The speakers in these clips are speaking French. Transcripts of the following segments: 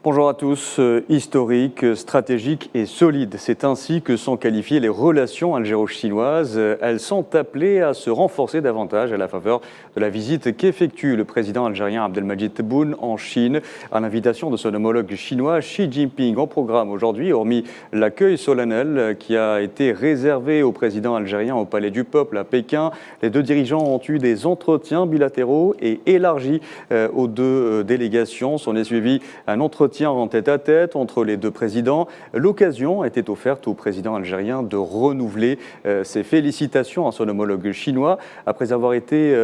Bonjour à tous. Historique, stratégique et solide. C'est ainsi que sont qualifiées les relations algéro-chinoises. Elles sont appelées à se renforcer davantage à la faveur de la visite qu'effectue le président algérien Abdelmadjid Tebboune en Chine à l'invitation de son homologue chinois Xi Jinping. Au programme aujourd'hui, hormis l'accueil solennel qui a été réservé au président algérien au Palais du Peuple à Pékin, les deux dirigeants ont eu des entretiens bilatéraux et élargis aux deux délégations. S'en est suivi un entretien en tête-à-tête entre les deux présidents. L'occasion était offerte au président algérien de renouveler ses félicitations à son homologue chinois après avoir été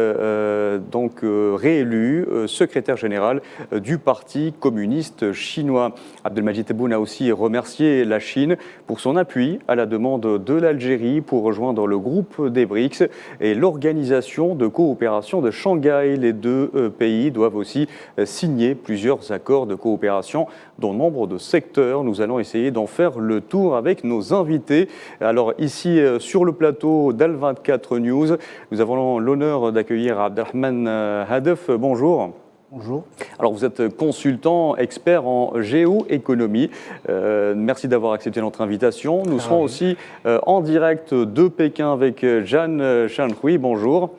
réélu secrétaire général du Parti communiste chinois. Abdelmadjid Tebboune a aussi remercié la Chine pour son appui à la demande de l'Algérie pour rejoindre le groupe des BRICS et l'organisation de coopération de Shanghai. Les deux pays doivent aussi signer plusieurs accords de coopération dans nombre de secteurs. Nous allons essayer d'en faire le tour avec nos invités. Alors ici sur le plateau d'Al24 News, nous avons l'honneur d'accueillir Abdelrahman Hadef. Bonjour. Bonjour. Alors vous êtes consultant, expert en géoéconomie. Merci d'avoir accepté notre invitation. Nous serons aussi en direct de Pékin avec Jeanne Shanhui. Bonjour.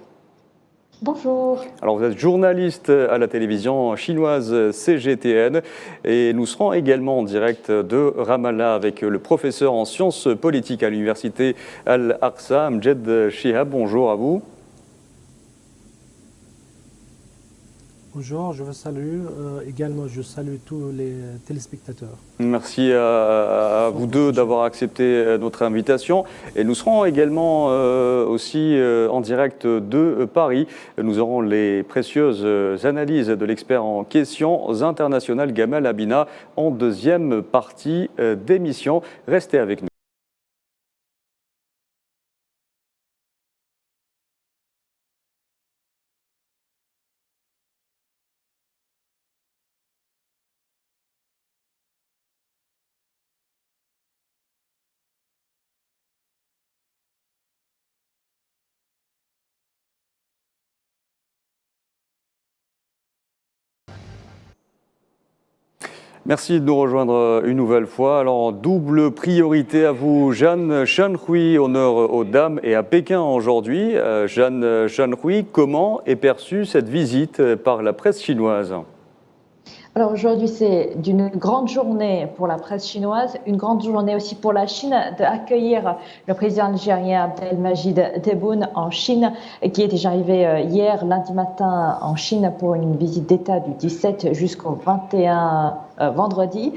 Bonjour. Alors vous êtes journaliste à la télévision chinoise CGTN et nous serons également en direct de Ramallah avec le professeur en sciences politiques à l'université Al-Aqsa, Amjad Shihab. Bonjour à vous. Bonjour, je vous salue. Également, je salue tous les téléspectateurs. Merci à vous deux d'avoir accepté notre invitation. Et nous serons également aussi en direct de Paris. Nous aurons les précieuses analyses de l'expert en questions internationales Gamal Abina en deuxième partie d'émission. Restez avec nous. Merci de nous rejoindre une nouvelle fois. Alors, double priorité à vous, Jeanne Shanhui, honneur aux dames et à Pékin aujourd'hui. Jeanne Shanhui, comment est perçue cette visite par la presse chinoise ? Alors aujourd'hui, c'est d'une grande journée pour la presse chinoise, une grande journée aussi pour la Chine d'accueillir le président algérien Abdelmadjid Tebboune en Chine, qui est déjà arrivé hier, lundi matin, en Chine pour une visite d'État du 17 jusqu'au 21 vendredi.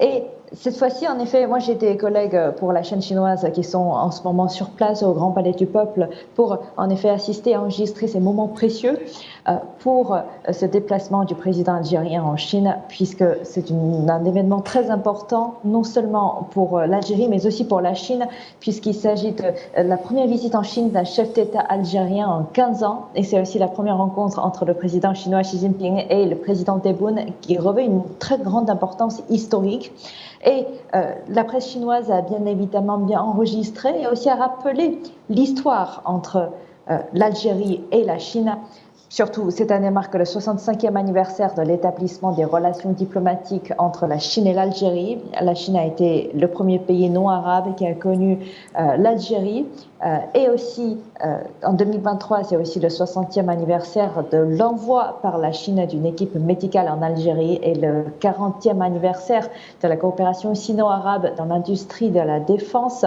Et cette fois-ci, en effet, moi j'ai des collègues pour la chaîne chinoise qui sont en ce moment sur place au Grand Palais du Peuple pour en effet assister et enregistrer ces moments précieux pour ce déplacement du président algérien en Chine, puisque c'est un événement très important, non seulement pour l'Algérie, mais aussi pour la Chine, puisqu'il s'agit de la première visite en Chine d'un chef d'État algérien en 15 ans, et c'est aussi la première rencontre entre le président chinois Xi Jinping et le président Tebboune, qui revêt une très grande importance historique. Et la presse chinoise a bien évidemment bien enregistré et aussi a rappelé l'histoire entre l'Algérie et la Chine. Surtout, cette année marque le 65e anniversaire de l'établissement des relations diplomatiques entre la Chine et l'Algérie. La Chine a été le premier pays non arabe qui a connu l'Algérie. Et aussi, en 2023, c'est aussi le 60e anniversaire de l'envoi par la Chine d'une équipe médicale en Algérie et le 40e anniversaire de la coopération sino-arabe dans l'industrie de la défense.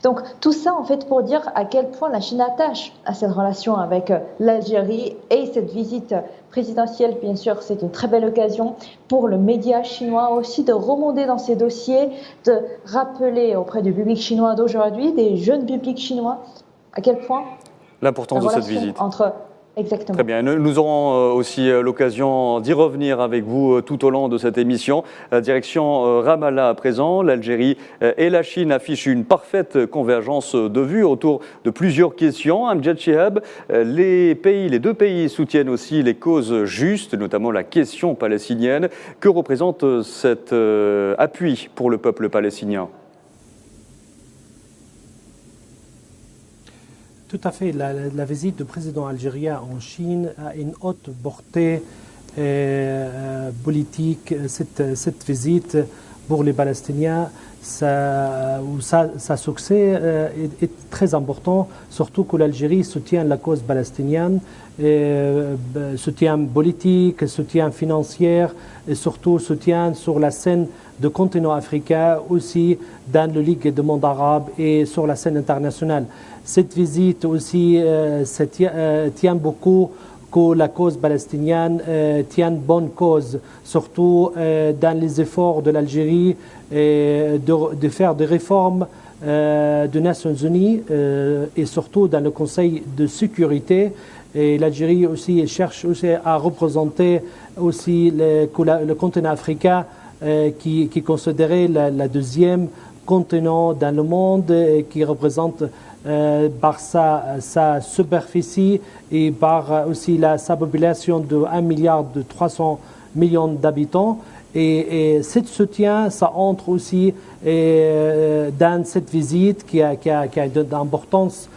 Donc, tout ça, en fait, pour dire à quel point la Chine attache à cette relation avec l'Algérie et cette visite présidentielle, bien sûr, c'est une très belle occasion pour le média chinois aussi de remonter dans ses dossiers, de rappeler auprès du public chinois d'aujourd'hui, des jeunes publics chinois, à quel point l'importance de cette visite. Exactement. Très bien. Nous aurons aussi l'occasion d'y revenir avec vous tout au long de cette émission. Direction Ramallah à présent. L'Algérie et la Chine affichent une parfaite convergence de vues autour de plusieurs questions. Amjad Shihab, les deux pays soutiennent aussi les causes justes, notamment la question palestinienne. Que représente cet appui pour le peuple palestinien ? Tout à fait. La visite du président algérien en Chine a une haute portée politique, cette visite pour les Palestiniens, sa succès est très important, surtout que l'Algérie soutient la cause palestinienne, soutien politique, soutien financier et surtout soutien sur la scène du continent africain, aussi dans le Ligue du monde arabe et sur la scène internationale. Cette visite aussi tient beaucoup que la cause palestinienne tient bonne cause, surtout dans les efforts de l'Algérie de faire des réformes des Nations Unies et surtout dans le Conseil de sécurité. Et l'Algérie aussi cherche aussi à représenter aussi le continent africain qui est considéré la deuxième continent dans le monde et qui représente par sa superficie et par aussi sa population de 1,3 milliard d'habitants. Et ce soutien, ça entre aussi dans cette visite qui a d'importance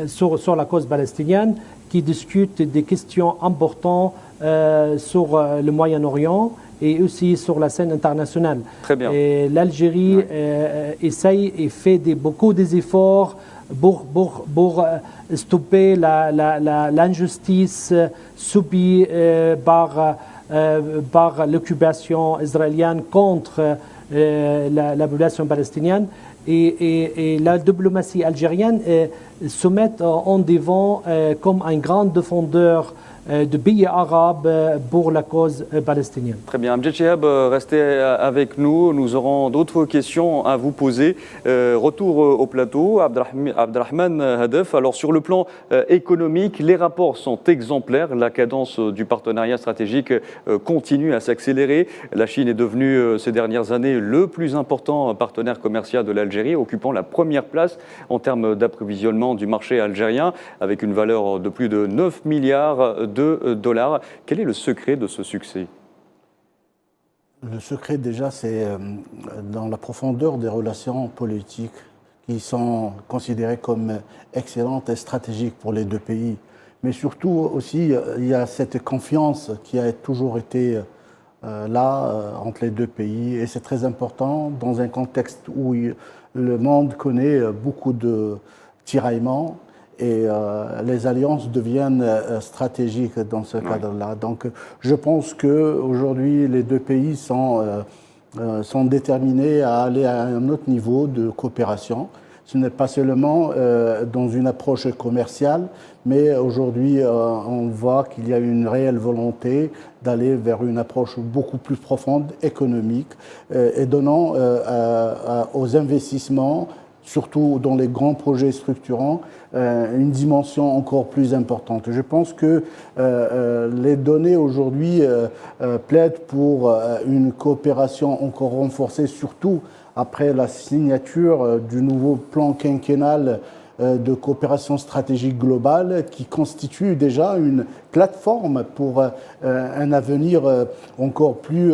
sur la cause palestinienne, qui discute des questions importantes sur le Moyen-Orient et aussi sur la scène internationale. Très bien. L'Algérie essaye et fait beaucoup d'efforts pour stopper l'injustice subie par l'occupation israélienne contre la population palestinienne. Et la diplomatie algérienne se met en devant comme un grand défendeur de pays arabes pour la cause palestinienne. Très bien. Amjad Chehab, restez avec nous. Nous aurons d'autres questions à vous poser. Retour au plateau. Abdelrahman Hadef. Alors, sur le plan économique, les rapports sont exemplaires. La cadence du partenariat stratégique continue à s'accélérer. La Chine est devenue ces dernières années le plus important partenaire commercial de l'Algérie, occupant la première place en termes d'approvisionnement du marché algérien, avec une valeur de plus de 9 milliards de dollars. Quel est le secret de ce succès ? Le secret, déjà, c'est dans la profondeur des relations politiques qui sont considérées comme excellentes et stratégiques pour les deux pays. Mais surtout aussi, il y a cette confiance qui a toujours été là entre les deux pays. Et c'est très important dans un contexte où le monde connaît beaucoup de tiraillements. Et les alliances deviennent stratégiques dans ce cadre-là. Donc, je pense qu'aujourd'hui, les deux pays sont déterminés à aller à un autre niveau de coopération. Ce n'est pas seulement dans une approche commerciale, mais aujourd'hui, on voit qu'il y a une réelle volonté d'aller vers une approche beaucoup plus profonde, économique, et donnant aux investissements, surtout dans les grands projets structurants, une dimension encore plus importante. Je pense que les données aujourd'hui plaident pour une coopération encore renforcée, surtout après la signature du nouveau plan quinquennal de coopération stratégique globale qui constitue déjà une plateforme pour un avenir encore plus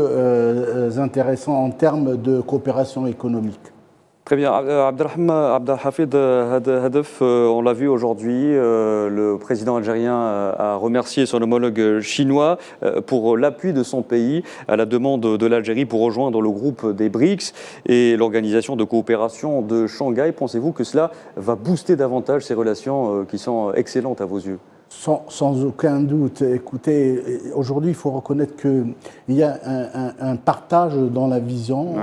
intéressant en termes de coopération économique. Très bien. Abdelhafid Hadef, on l'a vu aujourd'hui, le président algérien a remercié son homologue chinois pour l'appui de son pays à la demande de l'Algérie pour rejoindre le groupe des BRICS et l'organisation de coopération de Shanghai. Pensez-vous que cela va booster davantage ces relations qui sont excellentes à vos yeux ? Sans aucun doute. Écoutez, aujourd'hui, il faut reconnaître qu'il y a un partage dans la vision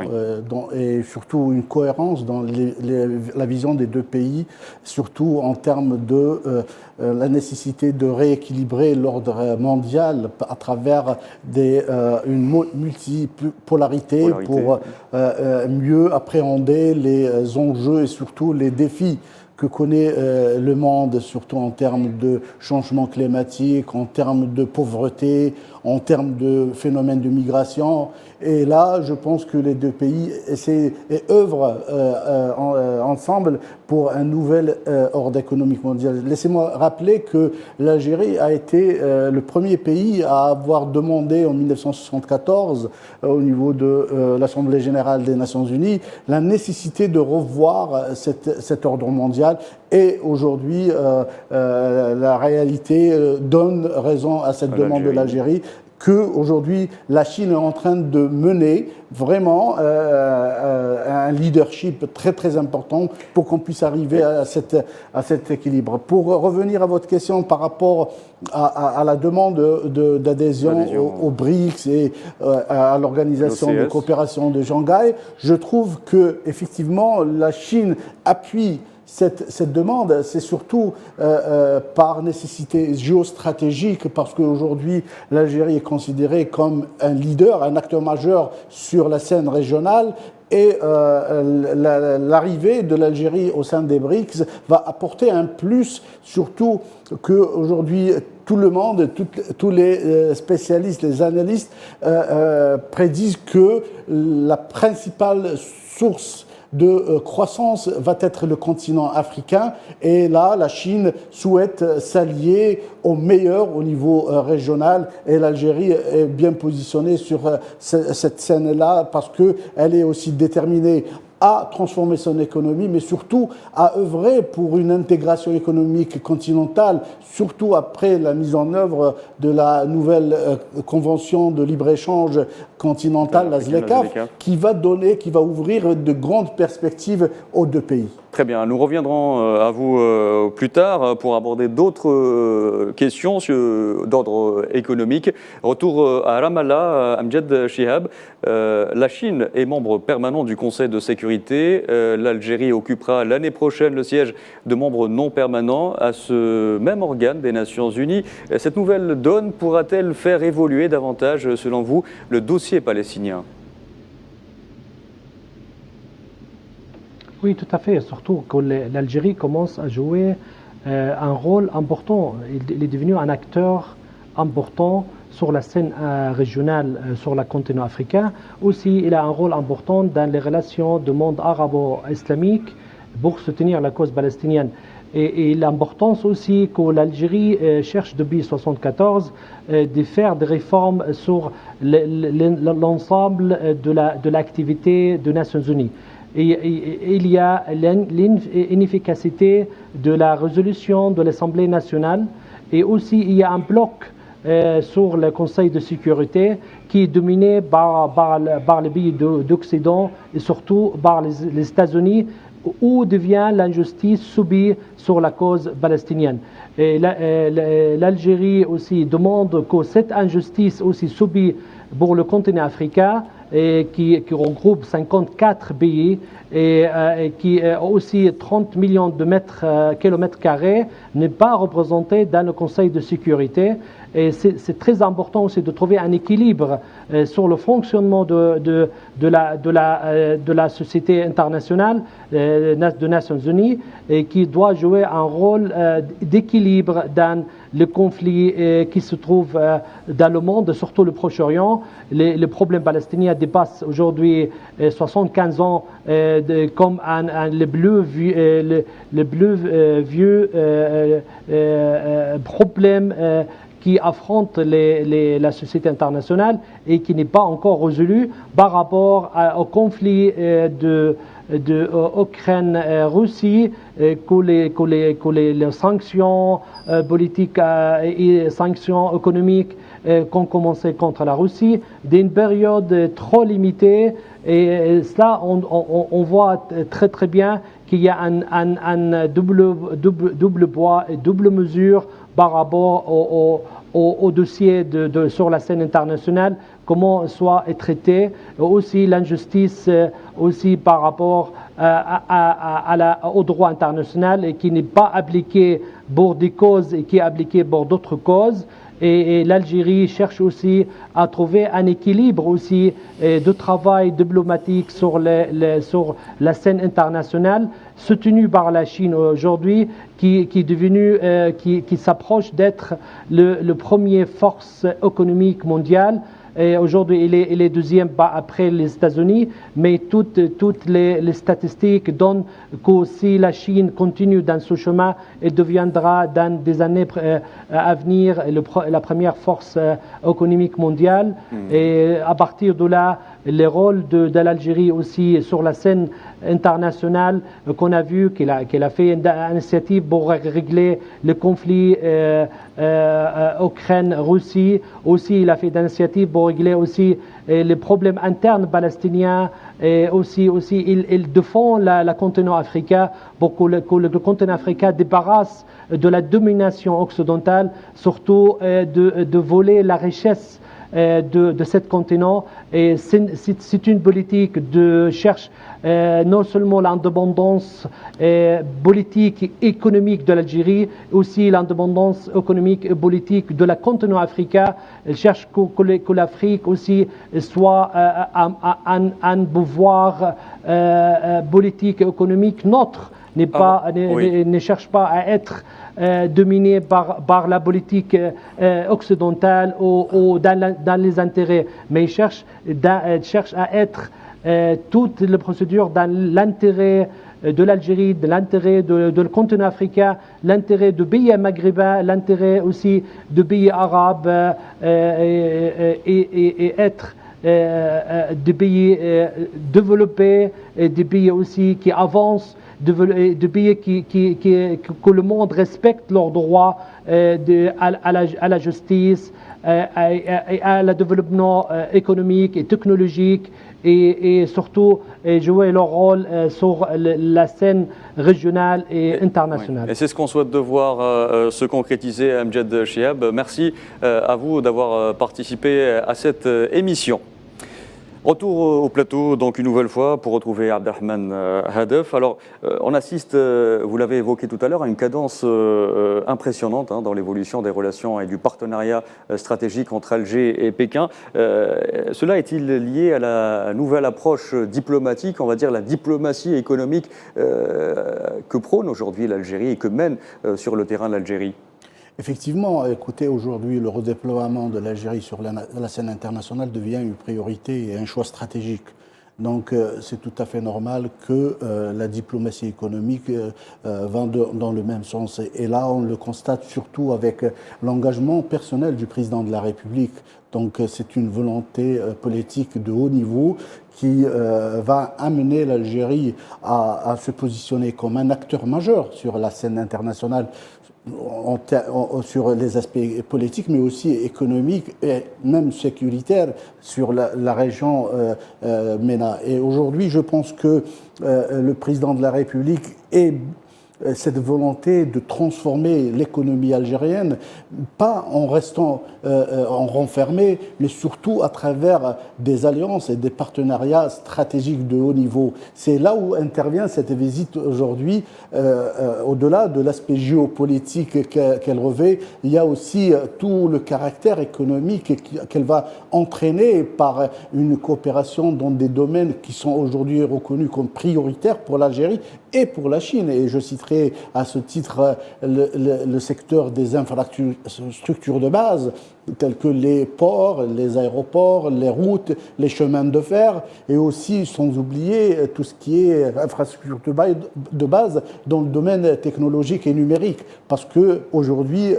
et surtout une cohérence dans la vision des deux pays, surtout en termes de la nécessité de rééquilibrer l'ordre mondial à travers une multipolarité pour mieux appréhender les enjeux et surtout les défis que connaît le monde, surtout en termes de changement climatique, en termes de pauvreté, en termes de phénomènes de migration. Et là, je pense que les deux pays essaient et œuvrent ensemble pour un nouvel ordre économique mondial. Laissez-moi rappeler que l'Algérie a été le premier pays à avoir demandé en 1974, au niveau de l'Assemblée générale des Nations unies, la nécessité de revoir cet ordre mondial mondiale. Et aujourd'hui, la réalité donne raison à cette demande de l'Algérie, qu'aujourd'hui, la Chine est en train de mener vraiment un leadership très très important pour qu'on puisse arriver à cet équilibre. Pour revenir à votre question par rapport à la demande d'adhésion aux BRICS et à l'organisation de coopération de Shanghai, je trouve que effectivement la Chine appuie cette demande. C'est surtout par nécessité géostratégique, parce qu'aujourd'hui l'Algérie est considérée comme un leader, un acteur majeur sur la scène régionale, et l'arrivée de l'Algérie au sein des BRICS va apporter un plus, surtout qu'aujourd'hui tout le monde, tous les spécialistes, les analystes prédisent que la principale source de croissance va être le continent africain, et là la Chine souhaite s'allier au meilleur au niveau régional, et l'Algérie est bien positionnée sur cette scène-là parce qu'elle est aussi déterminée à transformer son économie, mais surtout à œuvrer pour une intégration économique continentale, surtout après la mise en œuvre de la nouvelle convention de libre-échange continentale, la ZLECAf, qui va ouvrir de grandes perspectives aux deux pays. Très bien, nous reviendrons à vous plus tard pour aborder d'autres questions d'ordre économique. Retour à Ramallah, Amjad Chihab. La Chine est membre permanent du Conseil de sécurité. L'Algérie occupera l'année prochaine le siège de membre non permanent à ce même organe des Nations Unies. Cette nouvelle donne pourra-t-elle faire évoluer davantage, selon vous, le dossier palestinien ? Oui, tout à fait. Surtout que l'Algérie commence à jouer un rôle important. Il est devenu un acteur important sur la scène régionale, sur le continent africain. Aussi, il a un rôle important dans les relations du monde arabo-islamique pour soutenir la cause palestinienne. Et l'importance aussi que l'Algérie cherche depuis 1974 de faire des réformes sur l'ensemble de l'activité des Nations Unies. Et il y a l'inefficacité de la résolution de l'Assemblée nationale, et aussi il y a un bloc sur le Conseil de sécurité qui est dominé par les pays d'Occident et surtout par les États-Unis, où devient l'injustice subie sur la cause palestinienne. Et l'Algérie aussi demande que cette injustice aussi subie pour le continent africain, qui regroupe 54 pays et qui a aussi 30 millions de kilomètres carrés, n'est pas représentée dans le Conseil de sécurité. Et c'est très important aussi de trouver un équilibre sur le fonctionnement de la société internationale, des Nations Unies, et qui doit jouer un rôle d'équilibre dans le conflit qui se trouve dans le monde, surtout le Proche-Orient. Le problème palestinien dépasse aujourd'hui 75 ans comme le vieux problème qui affronte la société internationale et qui n'est pas encore résolu par rapport au conflit de Ukraine-Russie, que les sanctions politiques et sanctions économiques qu'ont commencé contre la Russie, d'une période trop limitée. Et cela, on voit très très bien qu'il y a un double poids et double mesure par rapport au dossier sur la scène internationale, comment soit traité, aussi l'injustice aussi par rapport au droit international, et qui n'est pas appliqué pour des causes et qui est appliqué pour d'autres causes. Et l'Algérie cherche aussi à trouver un équilibre aussi de travail diplomatique sur la scène internationale, soutenu par la Chine aujourd'hui, qui est devenu, qui s'approche d'être le premier force économique mondiale. Et aujourd'hui, il est deuxième après les États-Unis, mais toutes les statistiques donnent que si la Chine continue dans ce chemin, elle deviendra dans des années à venir la première force économique mondiale. Et à partir de là, les rôles de l'Algérie aussi sur la scène internationale, qu'on a vu qu'il a fait une initiative pour régler le conflit Ukraine-Russie. Aussi, il a fait des initiatives pour régler aussi les problèmes internes palestiniens. Et aussi il défend la continent africain pour que le continent africain débarrasse de la domination occidentale, surtout de voler la richesse de ce continent. Et c'est une politique de cherche non seulement l'indépendance politique et économique de l'Algérie, aussi l'indépendance économique et politique de la continent africain. Elle cherche que l'Afrique aussi soit un pouvoir politique et économique neutre, ne cherche pas à être dominé par la politique occidentale ou dans les intérêts, mais il cherche à être toutes les procédures dans l'intérêt de l'Algérie, de l'intérêt de le continent africain, l'intérêt de pays maghrébins, l'intérêt aussi de pays arabes et être des pays développés, des pays aussi qui avancent, de pays que le monde respecte leurs droits à la justice, à le développement économique et technologique, et surtout jouer leur rôle sur la scène régionale et internationale. Oui. Et c'est ce qu'on souhaite de voir se concrétiser, Amjad Chehab. Merci à vous d'avoir participé à cette émission. Retour au plateau, donc une nouvelle fois, pour retrouver Abdelrahman Hadef. Alors, on assiste, vous l'avez évoqué tout à l'heure, à une cadence impressionnante dans l'évolution des relations et du partenariat stratégique entre Alger et Pékin. Cela est-il lié à la nouvelle approche diplomatique, on va dire la diplomatie économique que prône aujourd'hui l'Algérie et que mène sur le terrain l'Algérie ? Effectivement, écoutez, aujourd'hui, le redéploiement de l'Algérie sur la scène internationale devient une priorité et un choix stratégique. Donc, c'est tout à fait normal que la diplomatie économique va dans le même sens. Et là, on le constate surtout avec l'engagement personnel du président de la République. Donc, c'est une volonté politique de haut niveau qui va amener l'Algérie à se positionner comme un acteur majeur sur la scène internationale, sur les aspects politiques, mais aussi économiques et même sécuritaires sur la région MENA. Et aujourd'hui, je pense que le président de la République est cette volonté de transformer l'économie algérienne, pas en restant en renfermé, mais surtout à travers des alliances et des partenariats stratégiques de haut niveau. C'est là où intervient cette visite aujourd'hui. Au-delà de l'aspect géopolitique qu'elle revêt, il y a aussi tout le caractère économique qu'elle va entraîner par une coopération dans des domaines qui sont aujourd'hui reconnus comme prioritaires pour l'Algérie et pour la Chine. Et je citerai à ce titre le secteur des infrastructures de base, tels que les ports, les aéroports, les routes, les chemins de fer, et aussi, sans oublier, tout ce qui est infrastructure de base dans le domaine technologique et numérique. Parce qu'aujourd'hui,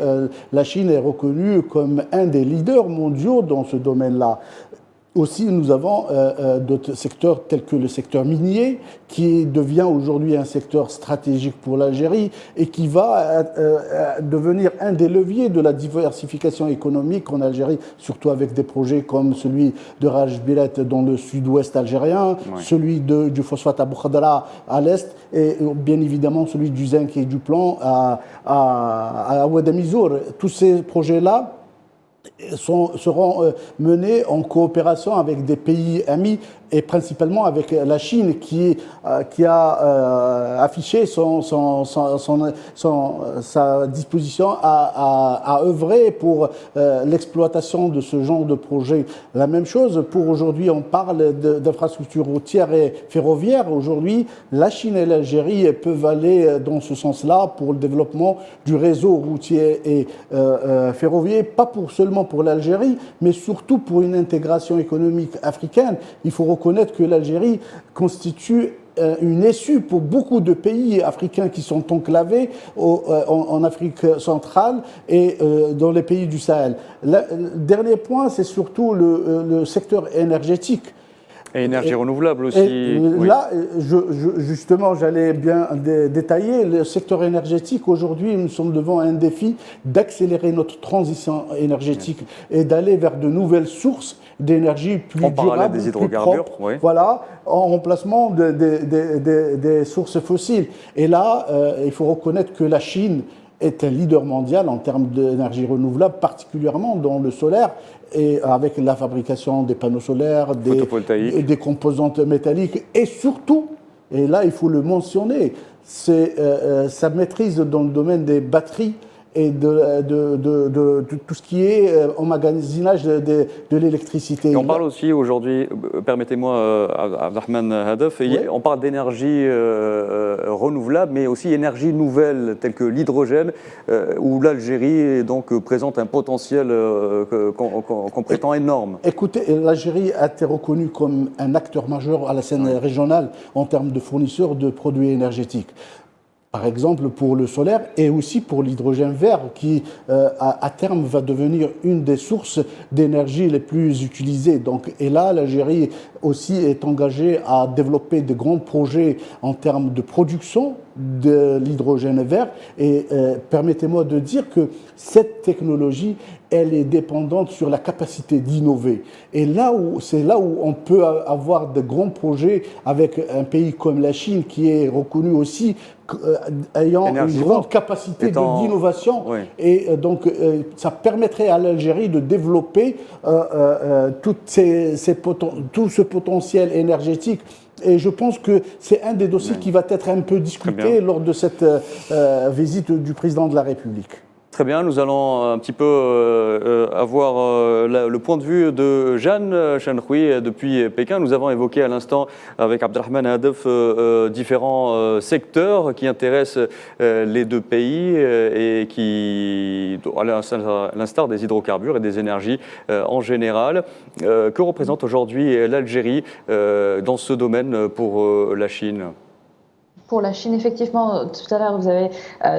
la Chine est reconnue comme un des leaders mondiaux dans ce domaine-là. Aussi, nous avons d'autres secteurs tels que le secteur minier, qui devient aujourd'hui un secteur stratégique pour l'Algérie et qui va devenir un des leviers de la diversification économique en Algérie, surtout avec des projets comme celui de Raj Bilet dans le sud-ouest algérien, celui du phosphate à Boukhadra à l'est, et bien évidemment celui du zinc et du plomb à Ouadamizour. Tous ces projets-là seront menés en coopération avec des pays amis et principalement avec la Chine qui a affiché sa disposition à œuvrer pour l'exploitation de ce genre de projet. La même chose pour aujourd'hui, on parle d'infrastructures routières et ferroviaires. Aujourd'hui, la Chine et l'Algérie peuvent aller dans ce sens-là pour le développement du réseau routier et ferroviaire, pas seulement pour l'Algérie, mais surtout pour une intégration économique africaine. Il faut reconnaître que l'Algérie constitue une issue pour beaucoup de pays africains qui sont enclavés en Afrique centrale et dans les pays du Sahel. Le dernier point, c'est surtout le secteur énergétique. Et énergie renouvelable aussi. Et là, justement, j'allais bien détailler le secteur énergétique. Aujourd'hui, nous sommes devant un défi d'accélérer notre transition énergétique et d'aller vers de nouvelles sources d'énergie plus durables, des hydrocarbures, plus propres, oui. voilà, en remplacement des sources fossiles. Et là, il faut reconnaître que la Chine est un leader mondial en termes d'énergie renouvelable, particulièrement dans le solaire, et avec la fabrication des panneaux solaires, des composantes métalliques, et surtout, et là il faut le mentionner, c'est sa maîtrise dans le domaine des batteries et de tout ce qui est emmagasinage de l'électricité. Et on parle aussi aujourd'hui, permettez-moi, Abdelrahman Hadaf, oui. On parle d'énergie renouvelable, mais aussi énergie nouvelle, telle que l'hydrogène, où l'Algérie donc présente un potentiel qu'on prétend énorme. Écoutez, l'Algérie a été reconnue comme un acteur majeur à la scène régionale en termes de fournisseurs de produits énergétiques. Par exemple pour le solaire et aussi pour l'hydrogène vert qui à terme va devenir une des sources d'énergie les plus utilisées. Donc, et là, l'Algérie aussi est engagée à développer de grands projets en termes de production de l'hydrogène vert. Et permettez-moi de dire que cette technologie, elle est dépendante sur la capacité d'innover. Et c'est là où on peut avoir de grands projets avec un pays comme la Chine qui est reconnu aussi ayant une grande capacité d'innovation. Oui. Et donc, ça permettrait à l'Algérie de développer tout ce potentiel énergétique. Et je pense que c'est un des dossiers qui va être un peu discuté lors de cette visite du président de la République. Très bien, nous allons un petit peu avoir le point de vue de Jeanne Chenroui depuis Pékin. Nous avons évoqué à l'instant avec Abdelrahman Hadaf différents secteurs qui intéressent les deux pays et qui, à l'instar des hydrocarbures et des énergies en général. Que représente aujourd'hui l'Algérie dans ce domaine pour la Chine ? Pour la Chine, effectivement, tout à l'heure, vous avez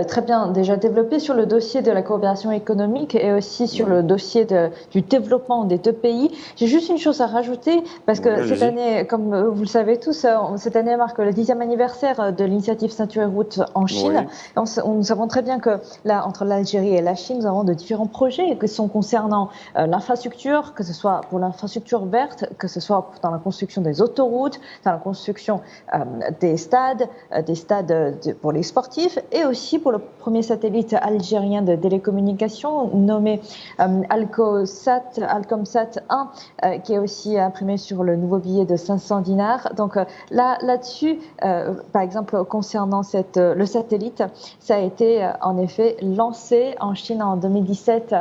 très bien déjà développé sur le dossier de la coopération économique et aussi sur le dossier du développement des deux pays. J'ai juste une chose à rajouter, parce que cette année, comme vous le savez tous, cette année marque le 10e anniversaire de l'initiative Ceinture et Route en Chine. Oui. Nous savons très bien que là, entre l'Algérie et la Chine, nous avons de différents projets qui sont concernant l'infrastructure, que ce soit pour l'infrastructure verte, que ce soit dans la construction des autoroutes, dans la construction des stades pour les sportifs et aussi pour le premier satellite algérien de télécommunications nommé Alcomsat 1 qui est aussi imprimé sur le nouveau billet de 500 dinars. Donc là-dessus, par exemple concernant le satellite, ça a été en effet lancé en Chine en 2017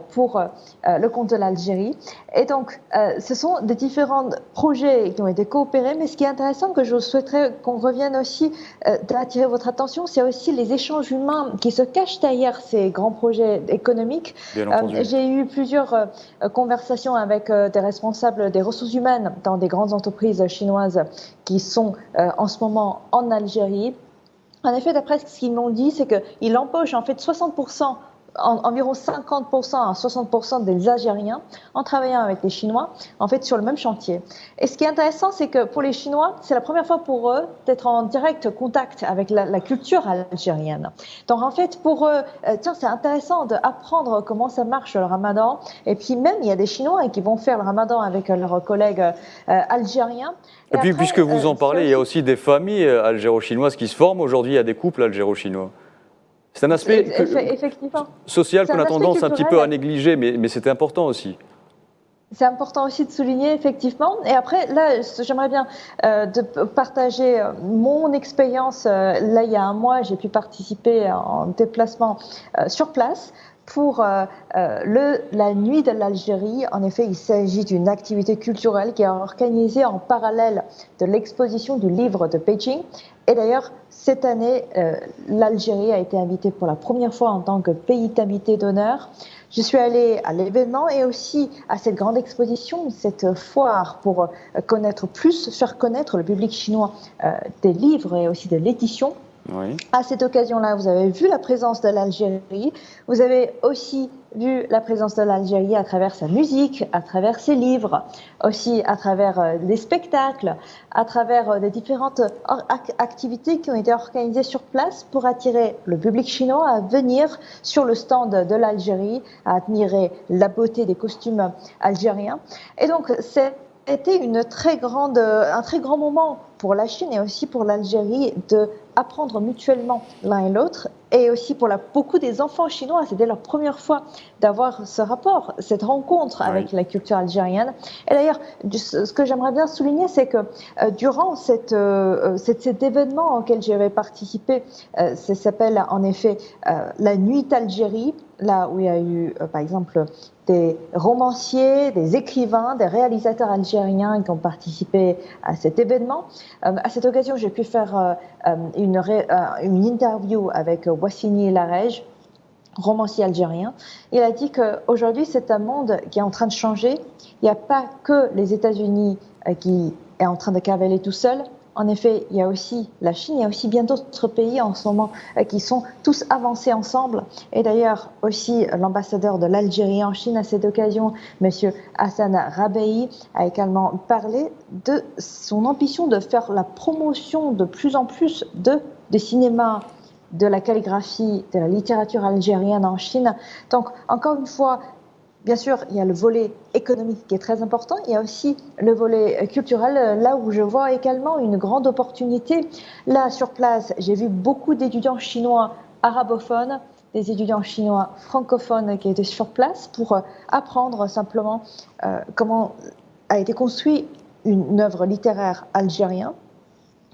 pour le compte de l'Algérie. Et donc ce sont des différents projets qui ont été coopérés, mais ce qui est intéressant que je souhaiterais qu'on revienne aussi d'attirer votre attention, c'est aussi les échanges humains qui se cachent derrière ces grands projets économiques. J'ai eu plusieurs conversations avec des responsables des ressources humaines dans des grandes entreprises chinoises qui sont en ce moment en Algérie. En effet, d'après ce qu'ils m'ont dit, c'est qu'ils embauchent en fait 60%, environ 50% à 60% des Algériens en travaillant avec les Chinois, en fait, sur le même chantier. Et ce qui est intéressant, c'est que pour les Chinois, c'est la première fois pour eux d'être en direct contact avec la culture algérienne. Donc, en fait, pour eux, c'est intéressant d'apprendre comment ça marche le ramadan. Et puis même, il y a des Chinois qui vont faire le ramadan avec leurs collègues algériens. Et puis, après, puisque vous en parlez, il y a aussi des familles algéro-chinoises qui se forment. Aujourd'hui, il y a des couples algéro-chinois. C'est un aspect social qu'on a tendance un petit peu à négliger, mais c'est important aussi. C'est important aussi de souligner, effectivement. Et après, là, j'aimerais bien de partager mon expérience. Là, il y a un mois, j'ai pu participer en déplacement sur place pour la Nuit de l'Algérie. En effet, il s'agit d'une activité culturelle qui est organisée en parallèle de l'exposition du livre de Beijing. Et d'ailleurs, cette année, l'Algérie a été invitée pour la première fois en tant que pays invité d'honneur. Je suis allée à l'événement et aussi à cette grande exposition, cette foire pour faire connaître le public chinois des livres et aussi de l'édition. Oui. À cette occasion-là, vous avez vu la présence de l'Algérie. Vous avez aussi vu la présence de l'Algérie à travers sa musique, à travers ses livres, aussi à travers des spectacles, à travers des différentes activités qui ont été organisées sur place pour attirer le public chinois à venir sur le stand de l'Algérie, à admirer la beauté des costumes algériens. Et donc, c'était un très grand moment pour la Chine et aussi pour l'Algérie d'apprendre mutuellement l'un et l'autre. Et aussi pour beaucoup des enfants chinois, c'était leur première fois d'avoir ce rapport, cette rencontre avec la culture algérienne. Et d'ailleurs, ce que j'aimerais bien souligner, c'est que durant cet événement auquel j'avais participé, ça s'appelle en effet la Nuit d'Algérie, là où il y a eu, par exemple, des romanciers, des écrivains, des réalisateurs algériens qui ont participé à cet événement. À cette occasion, j'ai pu faire une interview avec Wassini Larège, romancier algérien. Il a dit qu'aujourd'hui, c'est un monde qui est en train de changer. Il n'y a pas que les États-Unis qui est en train de cavaler tout seul. En effet, il y a aussi la Chine, il y a aussi bien d'autres pays en ce moment qui sont tous avancés ensemble. Et d'ailleurs, aussi l'ambassadeur de l'Algérie en Chine à cette occasion, M. Hassan Rabehi, a également parlé de son ambition de faire la promotion de plus en plus des cinémas, de la calligraphie, de la littérature algérienne en Chine. Donc, encore une fois, bien sûr, il y a le volet économique qui est très important. Il y a aussi le volet culturel, là où je vois également une grande opportunité. Là, sur place, j'ai vu beaucoup d'étudiants chinois arabophones, des étudiants chinois francophones qui étaient sur place pour apprendre simplement comment a été construite une œuvre littéraire algérienne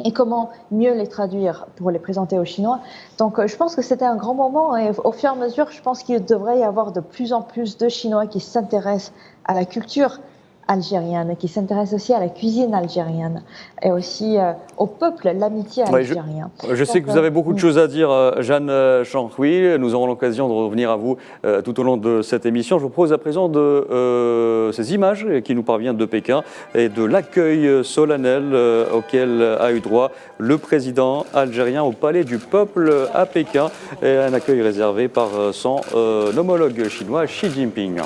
et comment mieux les traduire pour les présenter aux Chinois. Donc je pense que c'était un grand moment et au fur et à mesure, je pense qu'il devrait y avoir de plus en plus de Chinois qui s'intéressent à la culture algérienne, qui s'intéressent aussi à la cuisine algérienne et aussi au peuple, l'amitié algérien. Je sais que vous avez beaucoup de choses à dire, Jeanne Chanchui. Nous aurons l'occasion de revenir à vous tout au long de cette émission. Je vous propose à présent de ces images qui nous parviennent de Pékin et de l'accueil solennel auquel a eu droit le président algérien au Palais du Peuple à Pékin, et un accueil réservé par son homologue chinois Xi Jinping.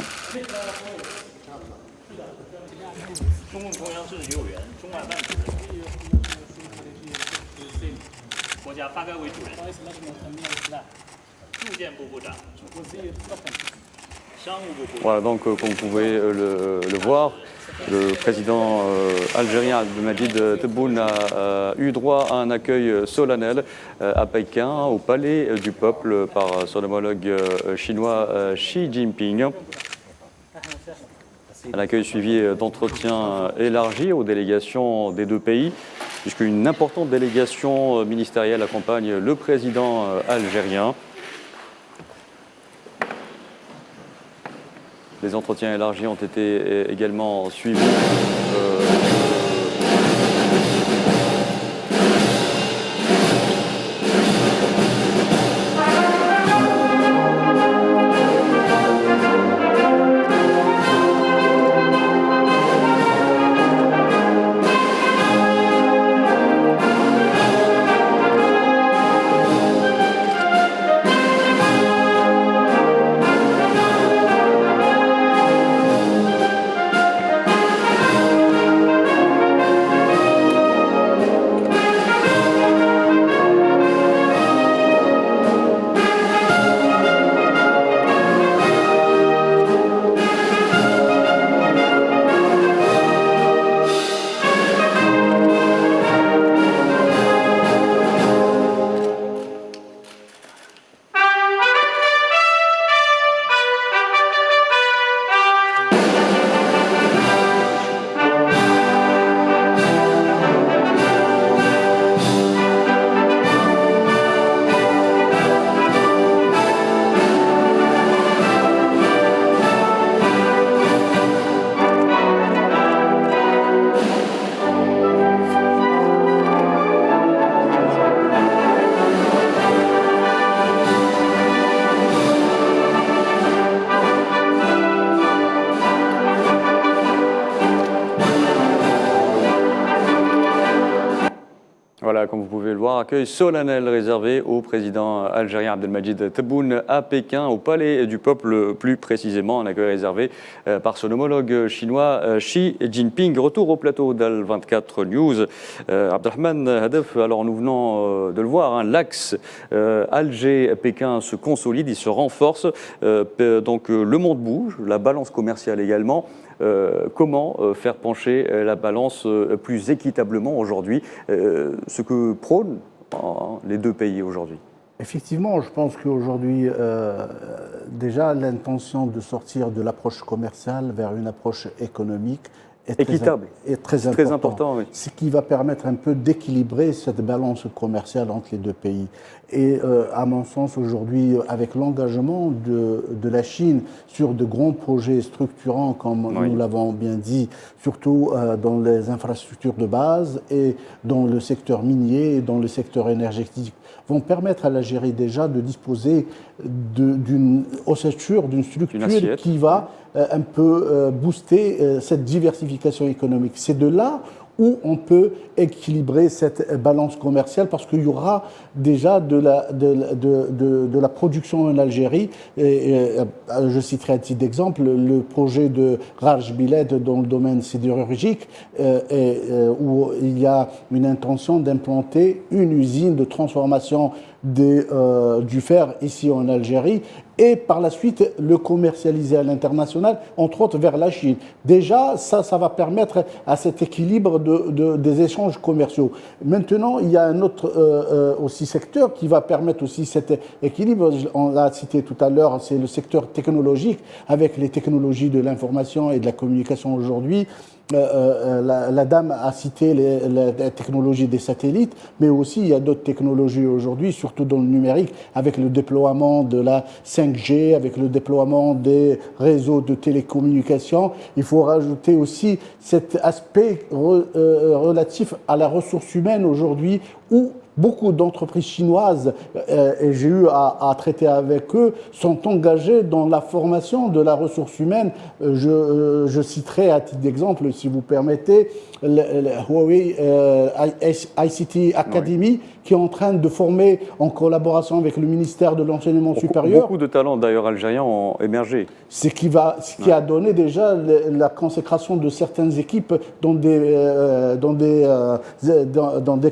Voilà, donc comme vous pouvez le voir, le président algérien Abdelmadjid Tebboune a eu droit à un accueil solennel à Pékin, au Palais du Peuple, par son homologue chinois Xi Jinping. Un accueil suivi d'entretiens élargis aux délégations des deux pays, puisqu'une importante délégation ministérielle accompagne le président algérien. Les entretiens élargis ont été également suivis. Voilà, comme vous pouvez le voir, accueil solennel réservé au président algérien Abdelmajid Tebboune à Pékin, au Palais du Peuple plus précisément, un accueil réservé par son homologue chinois Xi Jinping. Retour au plateau d'Al24 News. Abdelrahman Hadef, alors nous venons de le voir, hein, l'axe Alger-Pékin se consolide, il se renforce, donc le monde bouge, la balance commerciale également. Comment faire pencher la balance plus équitablement aujourd'hui, ce que prônent les deux pays aujourd'hui? Effectivement, je pense qu'aujourd'hui, déjà, l'intention de sortir de l'approche commerciale vers une approche économique est équitable. très important, oui. Ce qui va permettre un peu d'équilibrer cette balance commerciale entre les deux pays. Et à mon sens, aujourd'hui, avec l'engagement de la Chine sur de grands projets structurants, comme nous l'avons bien dit, surtout dans les infrastructures de base et dans le secteur minier et dans le secteur énergétique, vont permettre à l'Algérie déjà de disposer d'une ossature, d'une structure qui va un peu booster cette diversification économique. C'est de là où on peut équilibrer cette balance commerciale parce qu'il y aura déjà de la production en Algérie. Je citerai à titre d'exemple le projet de Raj Biled dans le domaine sidérurgique où il y a une intention d'implanter une usine de transformation du fer ici en Algérie et par la suite le commercialiser à l'international, entre autres vers la Chine. Déjà, ça va permettre à cet équilibre des échanges commerciaux. Maintenant, il y a un autre aussi secteur qui va permettre aussi cet équilibre. On l'a cité tout à l'heure, c'est le secteur technologique, avec les technologies de l'information et de la communication aujourd'hui. La dame a cité la technologie des satellites, mais aussi il y a d'autres technologies aujourd'hui, surtout dans le numérique, avec le déploiement de la 5G, avec le déploiement des réseaux de télécommunications. Il faut rajouter aussi cet aspect relatif à la ressource humaine aujourd'hui, où beaucoup d'entreprises chinoises, et j'ai eu à traiter avec eux, sont engagées dans la formation de la ressource humaine. Je citerai à titre d'exemple, si vous permettez, le Huawei ICT Academy, qui est en train de former en collaboration avec le ministère de l'Enseignement supérieur. Beaucoup de talents d'ailleurs algériens ont émergé. Ce qui a donné déjà la consécration de certaines équipes dans des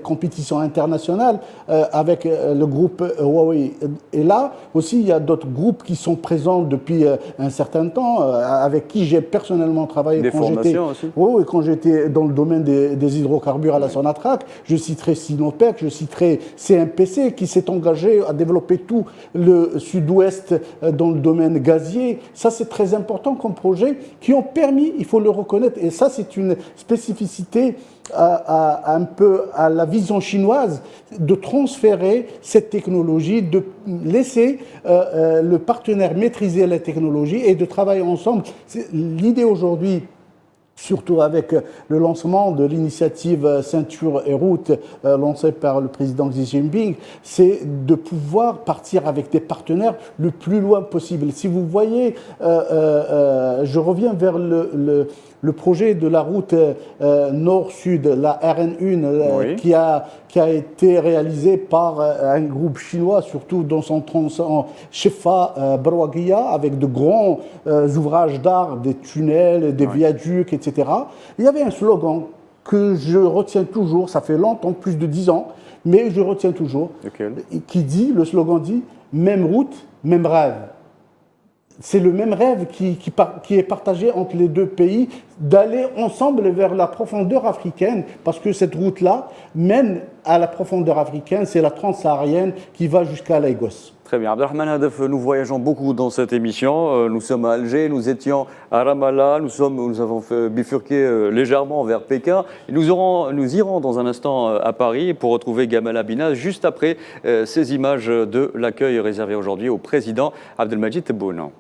compétitions internationales avec le groupe Huawei. Et là aussi, il y a d'autres groupes qui sont présents depuis un certain temps, avec qui j'ai personnellement travaillé. Des formations aussi. Oui, quand j'étais dans le domaine des hydrocarbures à la Sonatrach. Je citerai Sinopec, je citerai CMPC qui s'est engagé à développer tout le sud-ouest dans le domaine gazier. Ça, c'est très important comme projet qui ont permis, il faut le reconnaître, et ça, c'est une spécificité un peu à la vision chinoise, de transférer cette technologie, de laisser le partenaire maîtriser la technologie et de travailler ensemble. L'idée aujourd'hui, surtout avec le lancement de l'initiative Ceinture et Route lancée par le président Xi Jinping, c'est de pouvoir partir avec des partenaires le plus loin possible. Si vous voyez, je reviens vers le projet de la route nord-sud, la RN1, qui a été réalisé par un groupe chinois, surtout dans son tronçon Shefa Barwagiya, avec de grands ouvrages d'art, des tunnels, des viaducs, etc. Il y avait un slogan que je retiens toujours, ça fait longtemps, plus de 10 ans, mais je retiens toujours, le slogan dit « Même route, même rêve ». C'est le même rêve qui est partagé entre les deux pays, d'aller ensemble vers la profondeur africaine, parce que cette route-là mène à la profondeur africaine, c'est la transsaharienne qui va jusqu'à Lagos. Très bien. Abdelrahman Hadef, nous voyageons beaucoup dans cette émission. Nous sommes à Alger, nous étions à Ramallah, nous avons bifurqué légèrement vers Pékin. Et nous irons dans un instant à Paris pour retrouver Gamal Abina juste après ces images de l'accueil réservé aujourd'hui au président Abdelmajid Tebboune.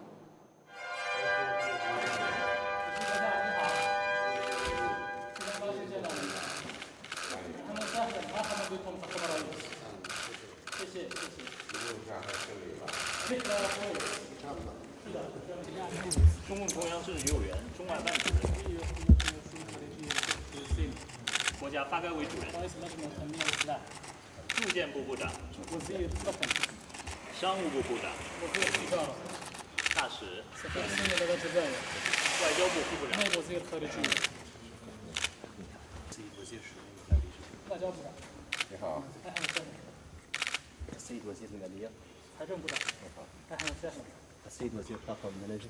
国家发改委主任，住建部部长，商务部部长，大使，外交部副部长，外交部长，你好。السيد وزير المالية. 财政部长。السيد وزير الطاقة والمناجم.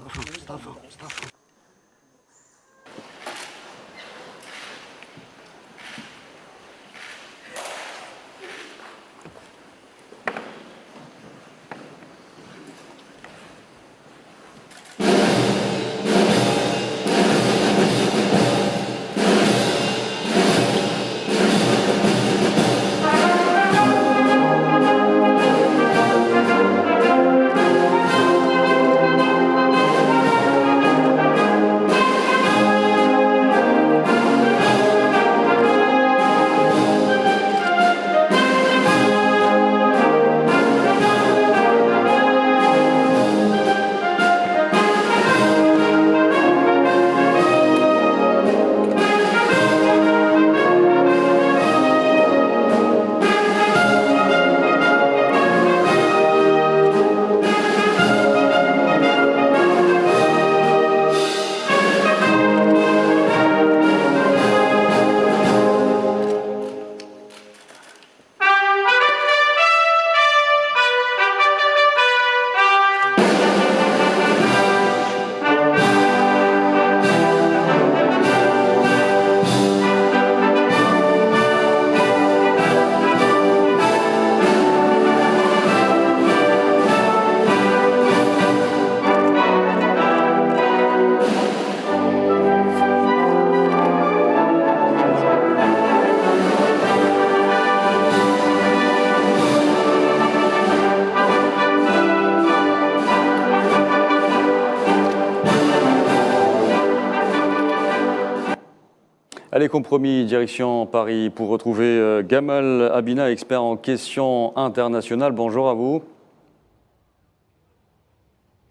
Allez, compromis, direction Paris pour retrouver Gamal Abina, expert en questions internationales. Bonjour à vous.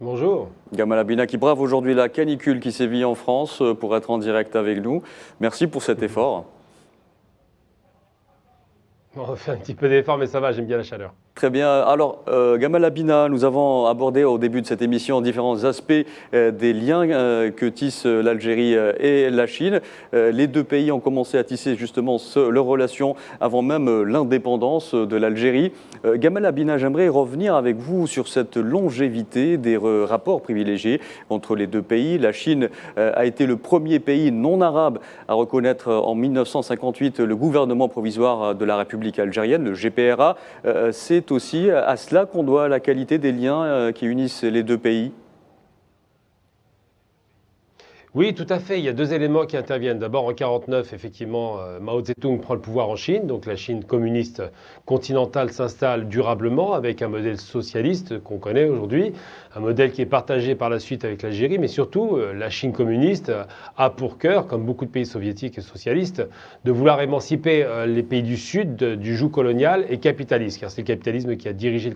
Bonjour. Gamal Abina qui brave aujourd'hui la canicule qui sévit en France pour être en direct avec nous. Merci pour cet effort. On fait un petit peu d'effort, mais ça va, j'aime bien la chaleur. Très bien. Alors, Gamal Abina, nous avons abordé au début de cette émission différents aspects des liens que tissent l'Algérie et la Chine. Les deux pays ont commencé à tisser justement leurs relations avant même l'indépendance de l'Algérie. Gamal Abina, j'aimerais revenir avec vous sur cette longévité des rapports privilégiés entre les deux pays. La Chine a été le premier pays non arabe à reconnaître en 1958 le gouvernement provisoire de la République algérienne, le GPRA. C'est aussi à cela qu'on doit la qualité des liens qui unissent les deux pays. Oui, tout à fait. Il y a deux éléments qui interviennent. D'abord, en 1949, effectivement, Mao Tse-tung prend le pouvoir en Chine. Donc la Chine communiste continentale s'installe durablement avec un modèle socialiste qu'on connaît aujourd'hui, un modèle qui est partagé par la suite avec l'Algérie. Mais surtout, la Chine communiste a pour cœur, comme beaucoup de pays soviétiques et socialistes, de vouloir émanciper les pays du Sud du joug colonial et capitaliste. Car c'est le capitalisme qui a dirigé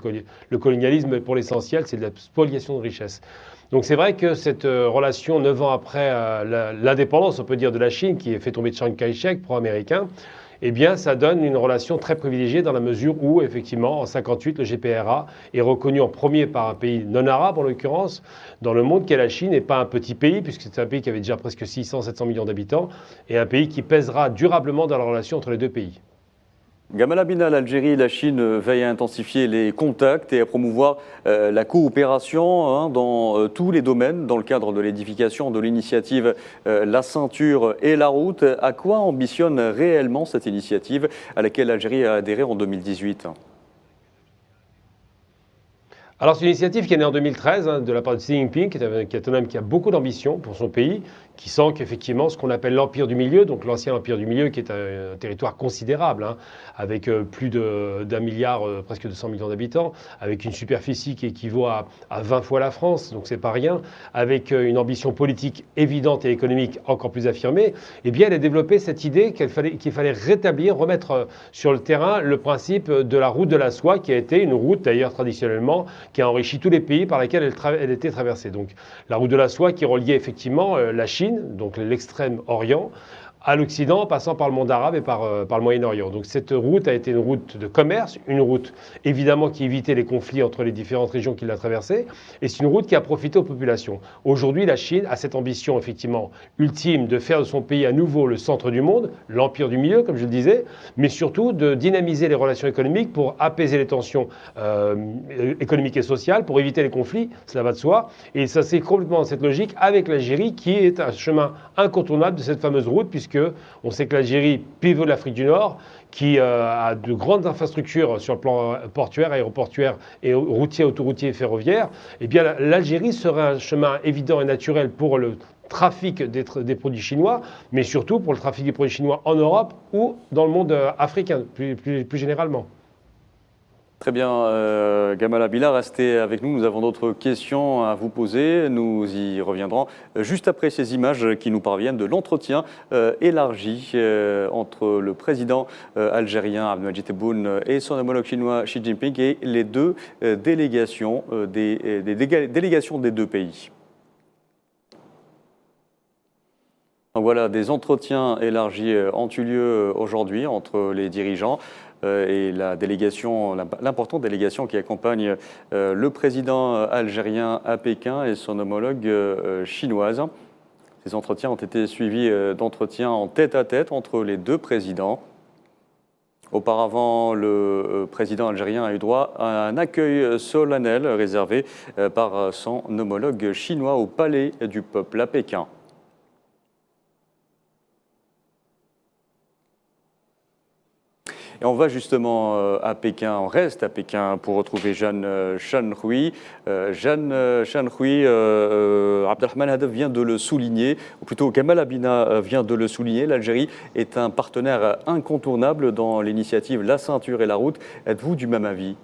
le colonialisme pour l'essentiel, c'est de la spoliation de richesses. Donc c'est vrai que cette relation, 9 ans après l'indépendance, on peut dire, de la Chine, qui a fait tomber Chiang Kai-shek, pro-américain, eh bien ça donne une relation très privilégiée dans la mesure où, effectivement, en 1958, le GPRA est reconnu en premier par un pays non arabe, en l'occurrence, dans le monde, qu'est la Chine, et pas un petit pays, puisque c'est un pays qui avait déjà presque 600-700 millions d'habitants, et un pays qui pèsera durablement dans la relation entre les deux pays. Gamal Abina, l'Algérie et la Chine veillent à intensifier les contacts et à promouvoir la coopération dans tous les domaines dans le cadre de l'édification de l'initiative La Ceinture et la Route. À quoi ambitionne réellement cette initiative à laquelle l'Algérie a adhéré en 2018 ? Alors c'est une initiative qui est née en 2013 de la part de Xi Jinping, qui est un homme qui a beaucoup d'ambition pour son pays, qui sent qu'effectivement ce qu'on appelle l'Empire du Milieu, donc l'ancien Empire du Milieu, qui est un territoire considérable, avec plus d'1 milliard, presque 200 millions d'habitants, avec une superficie qui équivaut à 20 fois la France, donc c'est pas rien, avec une ambition politique évidente et économique encore plus affirmée, eh bien elle a développé cette idée qu'il fallait rétablir, remettre sur le terrain le principe de la route de la soie, qui a été une route d'ailleurs traditionnellement, qui a enrichi tous les pays par lesquels elle était traversée. Donc la route de la soie qui reliait effectivement la Chine, donc l'extrême orient, à l'Occident, en passant par le monde arabe et par le Moyen-Orient. Donc cette route a été une route de commerce, une route évidemment qui évitait les conflits entre les différentes régions qui la traversaient, et c'est une route qui a profité aux populations. Aujourd'hui, la Chine a cette ambition effectivement ultime de faire de son pays à nouveau le centre du monde, l'empire du milieu, comme je le disais, mais surtout de dynamiser les relations économiques pour apaiser les tensions économiques et sociales, pour éviter les conflits, cela va de soi, et ça c'est complètement dans cette logique avec l'Algérie qui est un chemin incontournable de cette fameuse route, puisque on sait que l'Algérie pivot de l'Afrique du Nord, qui a de grandes infrastructures sur le plan portuaire, aéroportuaire et routier, autoroutier et ferroviaire, eh bien l'Algérie serait un chemin évident et naturel pour le trafic des produits chinois, mais surtout pour le trafic des produits chinois en Europe ou dans le monde africain, plus généralement. Très bien, Gamal Abila, restez avec nous. Nous avons d'autres questions à vous poser. Nous y reviendrons juste après ces images qui nous parviennent de l'entretien élargi entre le président algérien Abdelmadjid Tebboune et son homologue chinois Xi Jinping et les deux délégations, des délégations des deux pays. Donc voilà, des entretiens élargis ont eu lieu aujourd'hui entre les dirigeants et la délégation, l'importante délégation qui accompagne le président algérien à Pékin et son homologue chinoise. Ces entretiens ont été suivis d'entretiens en tête-à-tête entre les deux présidents. Auparavant, le président algérien a eu droit à un accueil solennel réservé par son homologue chinois au Palais du Peuple à Pékin. Et on va justement à Pékin, on reste à Pékin pour retrouver Jeanne Shanhui. Jeanne Shanhui, Abdelrahman Hadef vient de le souligner, ou plutôt Gamal Abina vient de le souligner. L'Algérie est un partenaire incontournable dans l'initiative La Ceinture et la Route. Êtes-vous du même avis ?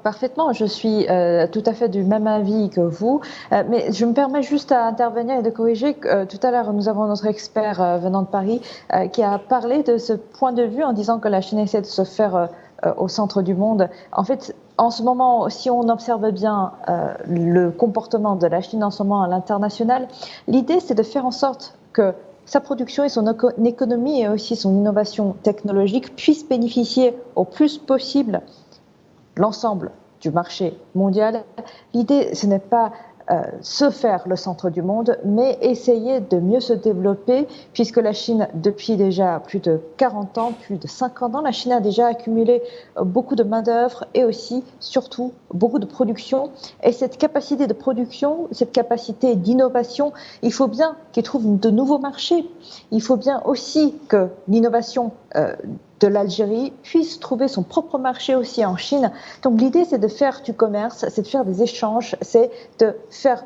Parfaitement, je suis tout à fait du même avis que vous, mais je me permets juste à intervenir et de corriger. Tout à l'heure, nous avons notre expert venant de Paris qui a parlé de ce point de vue en disant que la Chine essaie de se faire au centre du monde. En fait, en ce moment, si on observe bien le comportement de la Chine en ce moment à l'international, l'idée c'est de faire en sorte que sa production et son économie et aussi son innovation technologique puissent bénéficier au plus possible l'ensemble du marché mondial. L'idée, ce n'est pas se faire le centre du monde, mais essayer de mieux se développer, puisque la Chine, depuis déjà plus de 40 ans, plus de 50 ans, la Chine a déjà accumulé beaucoup de main-d'œuvre et aussi, surtout, beaucoup de production. Et cette capacité de production, cette capacité d'innovation, il faut bien qu'ils trouvent de nouveaux marchés. Il faut bien aussi que l'innovation de l'Algérie puisse trouver son propre marché aussi en Chine. Donc l'idée, c'est de faire du commerce, c'est de faire des échanges, c'est de faire,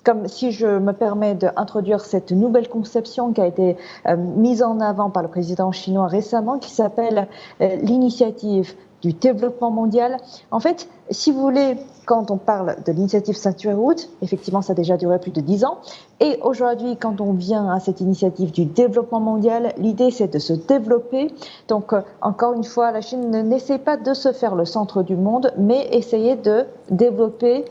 comme si je me permets d'introduire cette nouvelle conception qui a été mise en avant par le président chinois récemment, qui s'appelle l'initiative du développement mondial. En fait, si vous voulez, quand on parle de l'initiative Ceinture et Route, effectivement, ça a déjà duré plus de 10 ans. Et aujourd'hui, quand on vient à cette initiative du développement mondial, l'idée, c'est de se développer. Donc, encore une fois, la Chine n'essaie pas de se faire le centre du monde, mais essayer de développer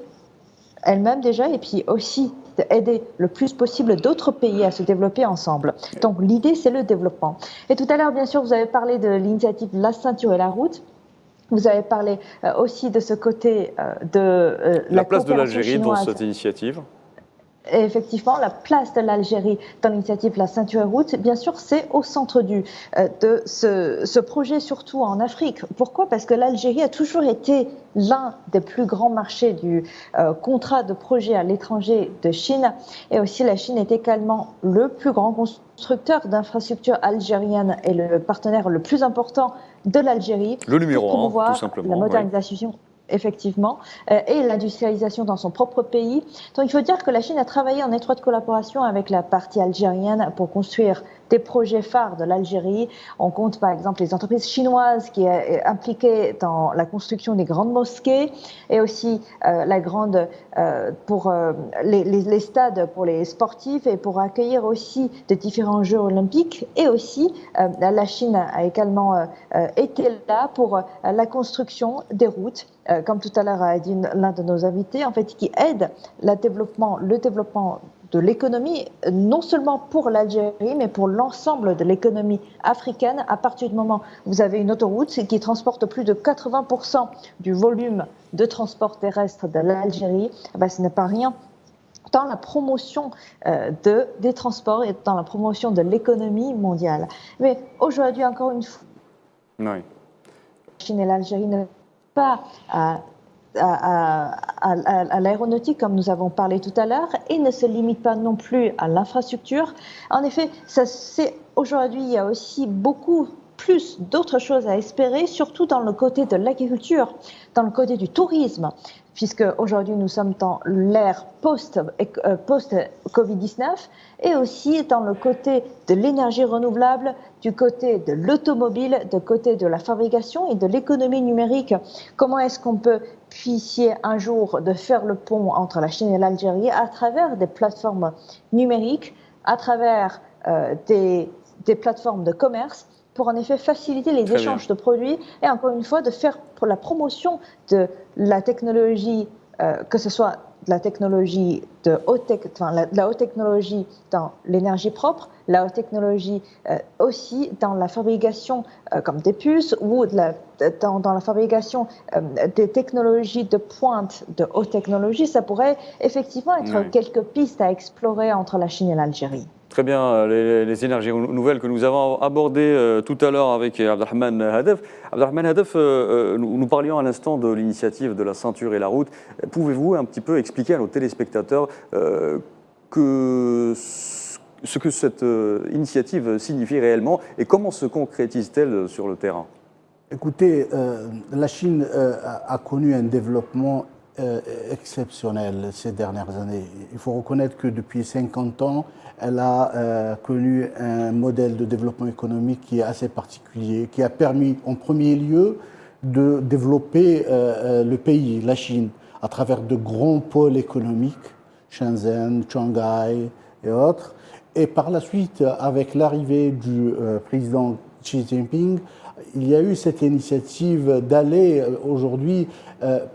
elle-même déjà, et puis aussi d'aider le plus possible d'autres pays à se développer ensemble. Donc, l'idée, c'est le développement. Et tout à l'heure, bien sûr, vous avez parlé de l'initiative La Ceinture et la Route. Vous avez parlé aussi de ce côté de la place de l'Algérie chinoise. dans cette initiative. Et effectivement, la place de l'Algérie dans l'initiative La Ceinture et Route, bien sûr, c'est au centre de ce projet, surtout en Afrique. Pourquoi ? Parce que l'Algérie a toujours été l'un des plus grands marchés du contrat de projet à l'étranger de Chine. Et aussi, la Chine est également le plus grand constructeur d'infrastructures algériennes et le partenaire le plus important de l'Algérie. Le numéro 1, tout simplement. La modernisation. Oui. Effectivement, et l'industrialisation dans son propre pays. Donc il faut dire que la Chine a travaillé en étroite collaboration avec la partie algérienne pour construire des projets phares de l'Algérie. On compte par exemple les entreprises chinoises qui sont impliquées dans la construction des grandes mosquées et aussi pour les stades pour les sportifs et pour accueillir aussi de différents Jeux olympiques. Et aussi, la Chine a également été là pour la construction des routes, comme tout à l'heure a dit l'un de nos invités, en fait, qui aide le développement de l'économie, non seulement pour l'Algérie, mais pour l'ensemble de l'économie africaine. À partir du moment où vous avez une autoroute qui transporte plus de 80% du volume de transport terrestre de l'Algérie, ce n'est pas rien dans la promotion des transports et dans la promotion de l'économie mondiale. Mais aujourd'hui, encore une fois, la Chine et l'Algérie ne pas à l'aéronautique, comme nous avons parlé tout à l'heure, et ne se limite pas non plus à l'infrastructure. En effet, aujourd'hui, il y a aussi beaucoup plus d'autres choses à espérer, surtout dans le côté de l'agriculture, dans le côté du tourisme, puisque aujourd'hui nous sommes dans l'ère post-Covid-19 et aussi dans le côté de l'énergie renouvelable, du côté de l'automobile, du côté de la fabrication et de l'économie numérique. Comment est-ce qu'on peut essayer un jour de faire le pont entre la Chine et l'Algérie à travers des plateformes numériques, à travers des plateformes de commerce, pour en effet faciliter les échanges de produits et encore une fois de faire pour la promotion de la technologie, que ce soit de la technologie la haute technologie dans l'énergie propre, la haute technologie aussi dans la fabrication comme des puces ou dans la fabrication des technologies de pointe de haute technologie. Ça pourrait effectivement être quelques pistes à explorer entre la Chine et l'Algérie. Très bien, les énergies nouvelles que nous avons abordées tout à l'heure avec Abdelrahman Hadef. Abdelrahman Hadef, nous parlions à l'instant de l'initiative de la ceinture et la route. Pouvez-vous un petit peu expliquer à nos téléspectateurs ce que cette initiative signifie réellement et comment se concrétise-t-elle sur le terrain? Écoutez, la Chine a connu un développement exceptionnel ces dernières années. Il faut reconnaître que depuis 50 ans, elle a connu un modèle de développement économique qui est assez particulier, qui a permis en premier lieu de développer le pays, la Chine, à travers de grands pôles économiques, Shenzhen, Shanghai et autres. Et par la suite, avec l'arrivée du président Xi Jinping, il y a eu cette initiative d'aller aujourd'hui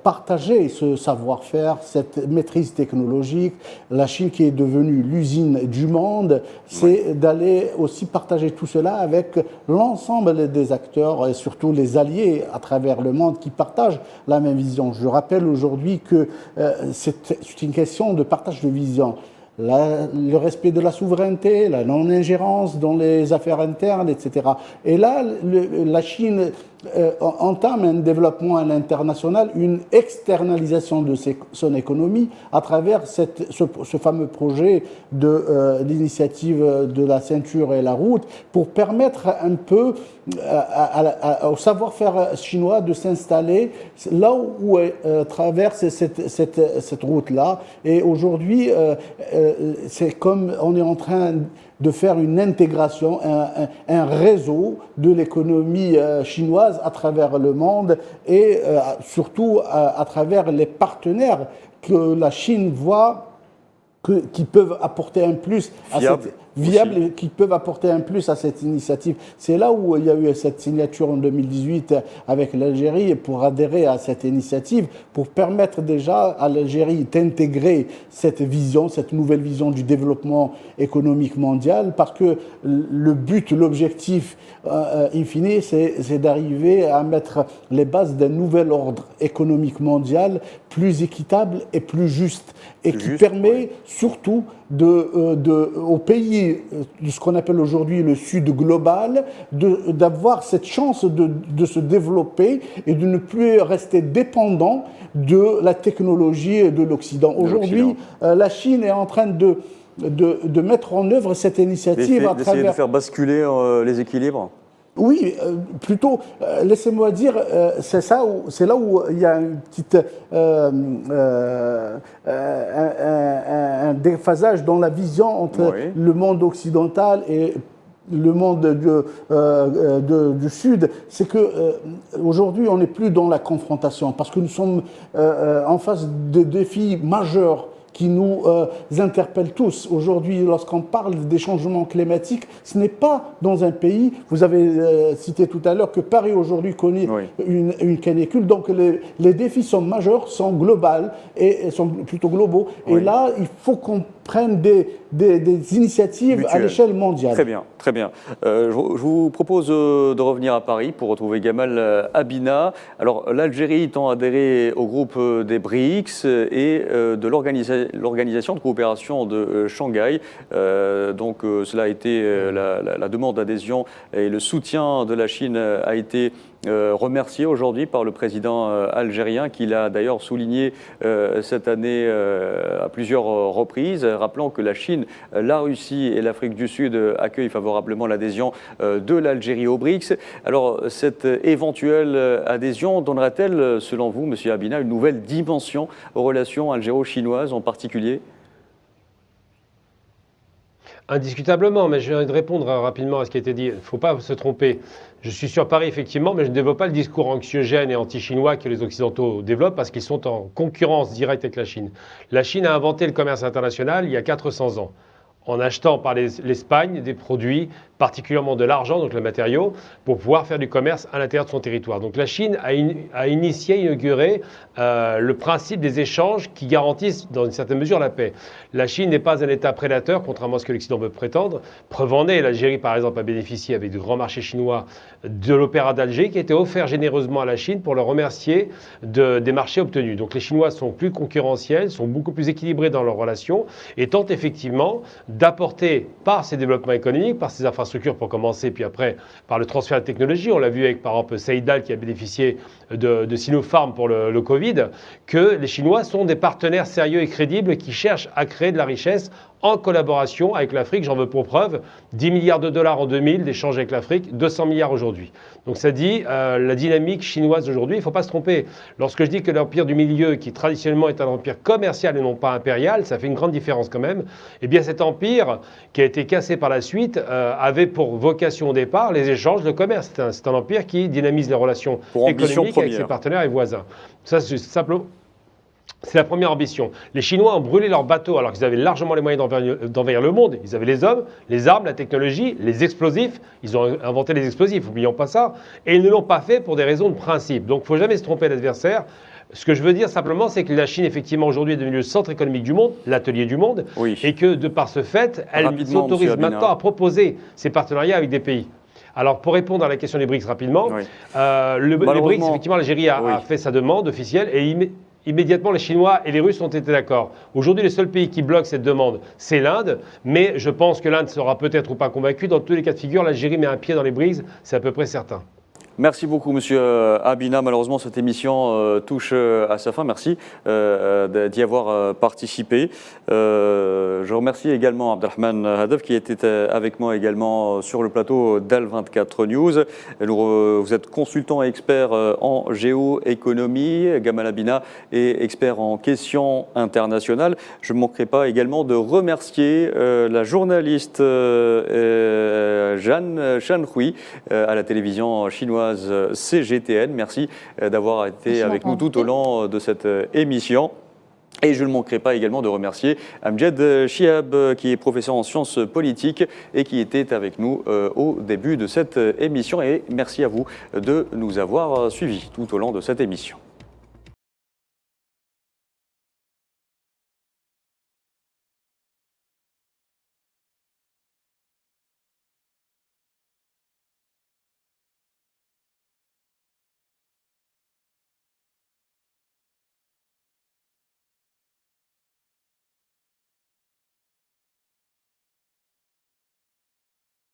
partager ce savoir-faire, cette maîtrise technologique. La Chine qui est devenue l'usine du monde, c'est d'aller aussi partager tout cela avec l'ensemble des acteurs et surtout les alliés à travers le monde qui partagent la même vision. Je rappelle aujourd'hui que c'est une question de partage de vision. Le respect de la souveraineté, la non-ingérence dans les affaires internes, etc. Et là, la Chine entame un développement à l'international, une externalisation de son économie à travers ce fameux projet de l'initiative de la ceinture et la route pour permettre un peu au savoir-faire chinois de s'installer là où traverse cette route-là. Et aujourd'hui, c'est comme on est en train de faire une intégration, un réseau de l'économie chinoise à travers le monde et surtout à travers les partenaires que la Chine voit qui peuvent apporter un plus qui peuvent apporter un plus à cette initiative. C'est là où il y a eu cette signature en 2018 avec l'Algérie pour adhérer à cette initiative, pour permettre déjà à l'Algérie d'intégrer cette vision, cette nouvelle vision du développement économique mondial, parce que le but, l'objectif in fine, c'est d'arriver à mettre les bases d'un nouvel ordre économique mondial plus équitable et plus juste, et qui permet surtout aux pays de ce qu'on appelle aujourd'hui le Sud global, d'avoir cette chance de se développer et de ne plus rester dépendant de la technologie de l'Occident. Aujourd'hui, la Chine est en train de mettre en œuvre cette initiative à travers... D'essayer de faire basculer les équilibres. Oui, plutôt, laissez-moi dire, c'est là où il y a une petite, un déphasage dans la vision entre le monde occidental et le monde du Sud. C'est que aujourd'hui, on n'est plus dans la confrontation parce que nous sommes en face de défis majeurs qui nous interpelle tous. Aujourd'hui, lorsqu'on parle des changements climatiques, ce n'est pas dans un pays, vous avez cité tout à l'heure que Paris aujourd'hui connaît une canicule, donc les défis sont majeurs, sont globaux et sont plutôt globaux. Et là, il faut qu'on prenne des initiatives mutuelles à l'échelle mondiale. Très bien, très bien. Je vous propose de revenir à Paris pour retrouver Gamal Abina. Alors, l'Algérie tend à adhérer au groupe des BRICS et de l'Organisation de coopération de Shanghai. Donc, cela a été la demande d'adhésion et le soutien de la Chine a été remercié aujourd'hui par le président algérien, qui l'a d'ailleurs souligné cette année à plusieurs reprises, rappelant que la Chine, la Russie et l'Afrique du Sud accueillent favorablement l'adhésion de l'Algérie aux BRICS. Alors, cette éventuelle adhésion donnerait-elle, selon vous, M. Abina, une nouvelle dimension aux relations algéro-chinoises en particulier ? Indiscutablement, mais je viens de répondre rapidement à ce qui a été dit. Il ne faut pas se tromper. Je suis sur Paris, effectivement, mais je ne développe pas le discours anxiogène et anti-chinois que les Occidentaux développent parce qu'ils sont en concurrence directe avec la Chine. La Chine a inventé le commerce international il y a 400 ans, en achetant par l'Espagne des produits, particulièrement de l'argent, donc le matériau, pour pouvoir faire du commerce à l'intérieur de son territoire. Donc la Chine a inauguré le principe des échanges qui garantissent dans une certaine mesure la paix. La Chine n'est pas un État prédateur, contrairement à ce que l'Occident veut prétendre. Preuve en est, l'Algérie par exemple a bénéficié avec de grands marchés chinois de l'opéra d'Alger qui a été offert généreusement à la Chine pour le remercier des marchés obtenus. Donc les Chinois sont plus concurrentiels, sont beaucoup plus équilibrés dans leurs relations et tentent effectivement d'apporter par ces développements économiques, par ces infrastructures pour commencer, puis après par le transfert de technologie. On l'a vu avec par exemple Seidal qui a bénéficié de Sinopharm pour le Covid, que les Chinois sont des partenaires sérieux et crédibles qui cherchent à créer de la richesse en collaboration avec l'Afrique. J'en veux pour preuve 10 milliards de dollars en 2000 d'échanges avec l'Afrique, 200 milliards aujourd'hui. Donc ça dit la dynamique chinoise aujourd'hui. Il ne faut pas se tromper. Lorsque je dis que l'empire du milieu, qui traditionnellement est un empire commercial et non pas impérial, ça fait une grande différence quand même. Eh bien cet empire, qui a été cassé par la suite, avait pour vocation au départ les échanges, le commerce. C'est un empire qui dynamise les relations économiques avec ses partenaires et voisins. Ça, c'est simplement... C'est la première ambition. Les Chinois ont brûlé leurs bateaux alors qu'ils avaient largement les moyens d'envahir le monde. Ils avaient les hommes, les armes, la technologie, les explosifs. Ils ont inventé les explosifs, n'oublions pas ça. Et ils ne l'ont pas fait pour des raisons de principe. Donc il ne faut jamais se tromper d'adversaire. Ce que je veux dire simplement, c'est que la Chine, effectivement, aujourd'hui est devenue le centre économique du monde, l'atelier du monde, et que de par ce fait, elle s'autorise maintenant à proposer ces partenariats avec des pays. Alors, pour répondre à la question des BRICS rapidement, les BRICS, effectivement, l'Algérie a fait sa demande officielle et immédiatement, les Chinois et les Russes ont été d'accord. Aujourd'hui, le seul pays qui bloque cette demande, c'est l'Inde. Mais je pense que l'Inde sera peut-être ou pas convaincue. Dans tous les cas de figure, l'Algérie met un pied dans les BRICS, c'est à peu près certain. Merci beaucoup, Monsieur Abina. Malheureusement, cette émission touche à sa fin. Merci d'y avoir participé. Je remercie également Abdelrahman Hadaf qui était avec moi également sur le plateau d'Al24 News. Vous êtes consultant et expert en géoéconomie. Gamal Abina est expert en questions internationales. Je ne manquerai pas également de remercier la journaliste Jeanne Shanhui à la télévision chinoise CGTN. Merci d'avoir été avec nous tout au long de cette émission. Et je ne manquerai pas également de remercier Amjad Chihab, qui est professeur en sciences politiques et qui était avec nous au début de cette émission. Et merci à vous de nous avoir suivis tout au long de cette émission.